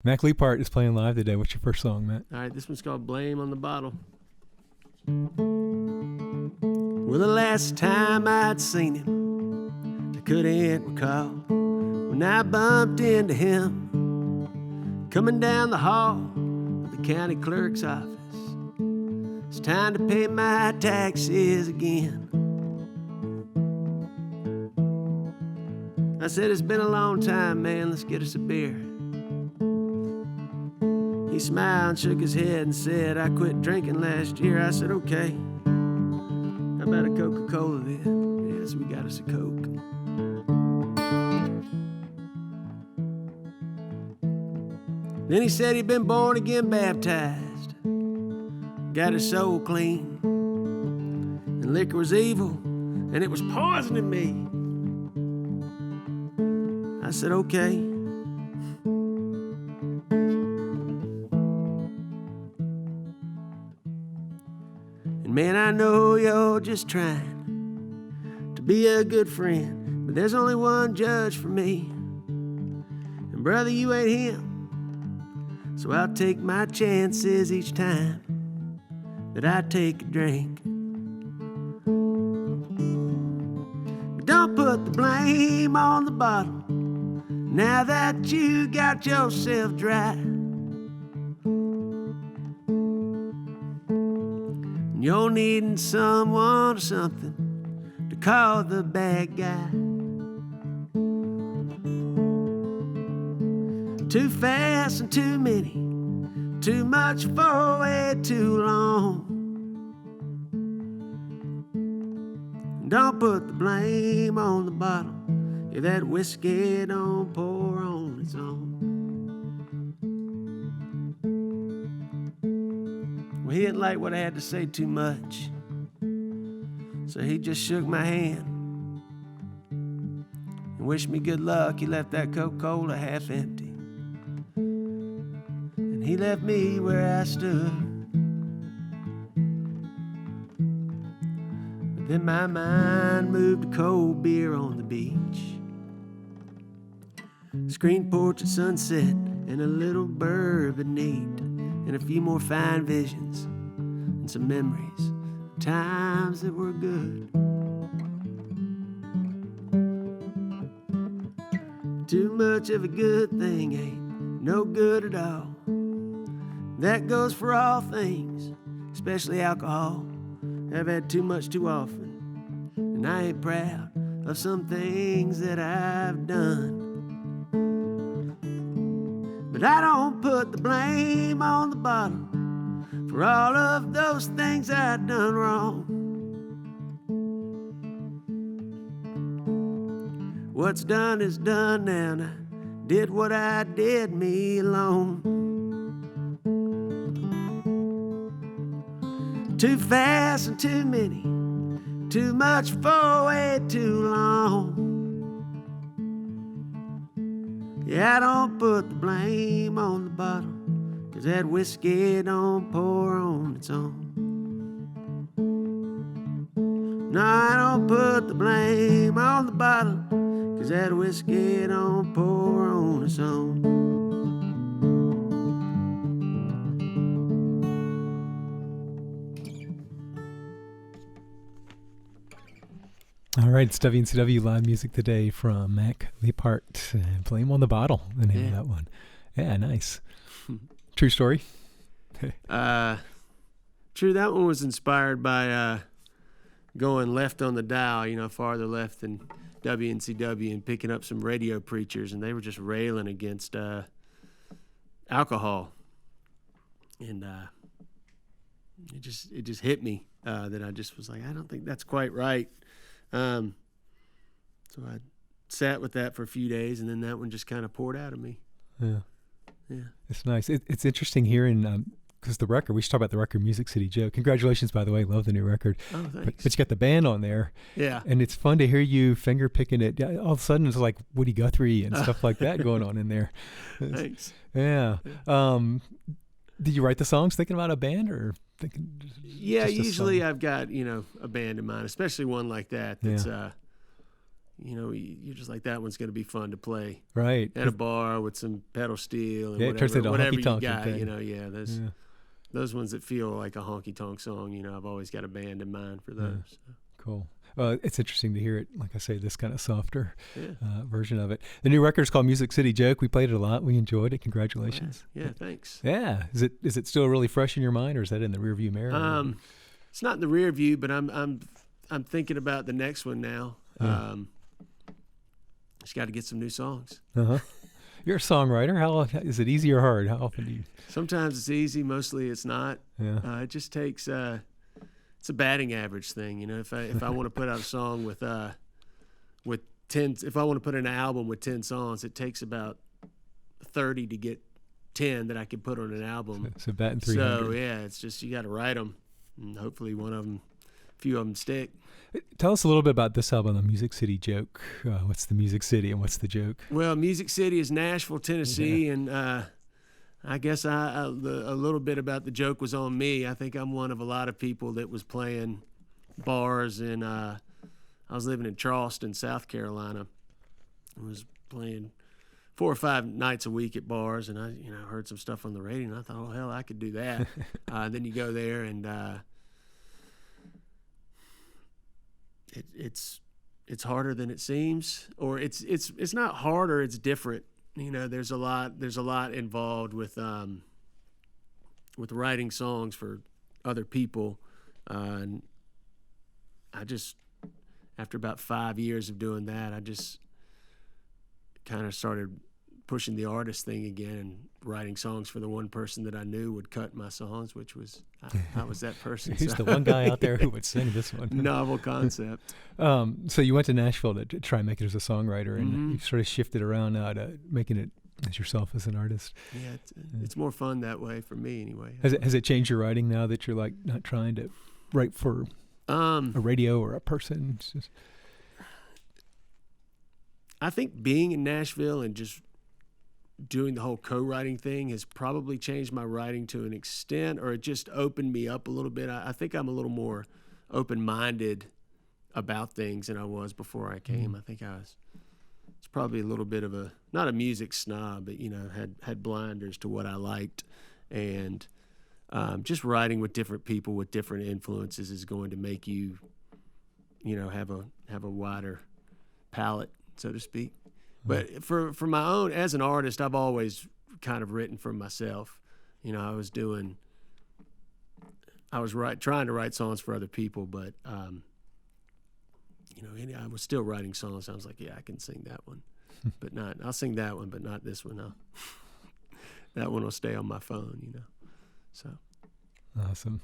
Mac Leaphart is playing live today. What's your first song, Matt? All right, this one's called Blame on the Bottle. Well, the last time I'd seen him, I couldn't recall when I bumped into him coming down the hall of the county clerk's office. It's time to pay my taxes again. I said, it's been a long time, man, let's get us a beer. He smiled and shook his head and said, I quit drinking last year. I said, okay, how about a Coca-Cola then? Yes, we got us a Coke. Then he said he'd been born again baptized, got his soul clean, and liquor was evil, and it was poisoning me. I said, okay. And man, I know you're just trying to be a good friend, but there's only one judge for me. And brother, you ain't him. So I'll take my chances each time that I take a drink. But don't put the blame on the bottle now that you got yourself dry. And you're needing someone or something to call the bad guy. Too fast and too many, too much for way too long. Don't put the blame on the bottle if that whiskey don't pour on its own. Well, he didn't like what I had to say too much, so he just shook my hand and wished me good luck. He left that Coca-Cola half empty, and he left me where I stood. But then my mind moved to cold beer on the beach, screen porch at sunset, and a little bourbon neat, and a few more fine visions, and some memories of times that were good. Too much of a good thing ain't no good at all. That goes for all things, especially alcohol. I've had too much too often, and I ain't proud of some things that I've done. But I don't put the blame on the bottle for all of those things I've done wrong. What's done is done now, and I did what I did, me alone. Too fast and too many, too much for way too long. Yeah, I don't put the blame on the bottle, 'cause that whiskey don't pour on its own. No, I don't put the blame on the bottle, 'cause that whiskey don't pour on its own. All right, it's WNCW live music today from Mac Leaphart. Blame on the Bottle, the name of that one. Yeah, nice. True story? True, that one was inspired by going left on the dial, farther left than WNCW, and picking up some radio preachers, and they were just railing against alcohol. And it just hit me that I just was like, I don't think that's quite right. So I sat with that for a few days, and then that one just kind of poured out of me. Yeah. It's nice. It's interesting hearing, because the record, we should talk about the record, Music City Joe. Congratulations, by the way. Love the new record. Oh, thanks. But you got the band on there. Yeah. And it's fun to hear you finger picking it. All of a sudden, it's like Woody Guthrie and stuff like that going on in there. Thanks. Yeah. Did you write the songs thinking about a band, or thinking? Yeah, usually I've got, a band in mind, especially one like that. That's, you're just like, that one's going to be fun to play Right. at a bar with some pedal steel and It turns into a whatever you honky-tonk got. thing. Those ones that feel like a honky tonk song. I've always got a band in mind for those. So. Cool. Well, it's interesting to hear it, like I say, this kind of softer Yeah. version of it. The new record's called Music City Joke. We played it a lot. We enjoyed it. Congratulations. Yeah, thanks. Yeah. Is it still really fresh in your mind, or is that in the rearview mirror? It's not in the rear view, but I'm thinking about the next one now. Just got to get some new songs. You're a songwriter. How is it easy or hard? How often do you? Sometimes it's easy. Mostly it's not. Yeah. It just takes. It's a batting average thing, If I want to put out a song with 10, if I want to put in an album with 10 songs, it takes about 30 to get 10 that I can put on an album. So batting 300. So yeah, it's just you got to write them, and hopefully a few of them stick. Tell us a little bit about this album, The Music City Joke. What's the Music City and what's the joke? Well, Music City is Nashville, Tennessee, and I guess a little bit about the joke was on me. I think I'm one of a lot of people that was playing bars, and I was living in Charleston, South Carolina. I was playing 4 or 5 nights a week at bars, and I heard some stuff on the radio, and I thought, oh hell, I could do that. Then you go there, and it's harder than it seems, or it's not harder, it's different. There's a lot involved with writing songs for other people, and I just, after about 5 years of doing that, I just kind of started pushing the artist thing again and writing songs for the one person that I knew would cut my songs, which was I was that person. He's the one guy out there who would sing this one. Novel concept. So you went to Nashville to try and make it as a songwriter, and you sort of shifted around now to making it as yourself as an artist. Yeah, it's more fun that way for me anyway. Has it changed your writing now that you're like not trying to write for a radio or a person? It's just... I think being in Nashville and just doing the whole co-writing thing has probably changed my writing to an extent, or it just opened me up a little bit. I think I'm a little more open-minded about things than I was before I came. I think it's probably a little bit of not a music snob, but had blinders to what I liked, and just writing with different people with different influences is going to make you have a wider palette, so to speak. But for my own, as an artist, I've always kind of written for myself. I was trying to write songs for other people, but I was still writing songs. I was like, yeah, I can sing that one, but I'll sing that one, but not this one. That one will stay on my phone, So. Awesome.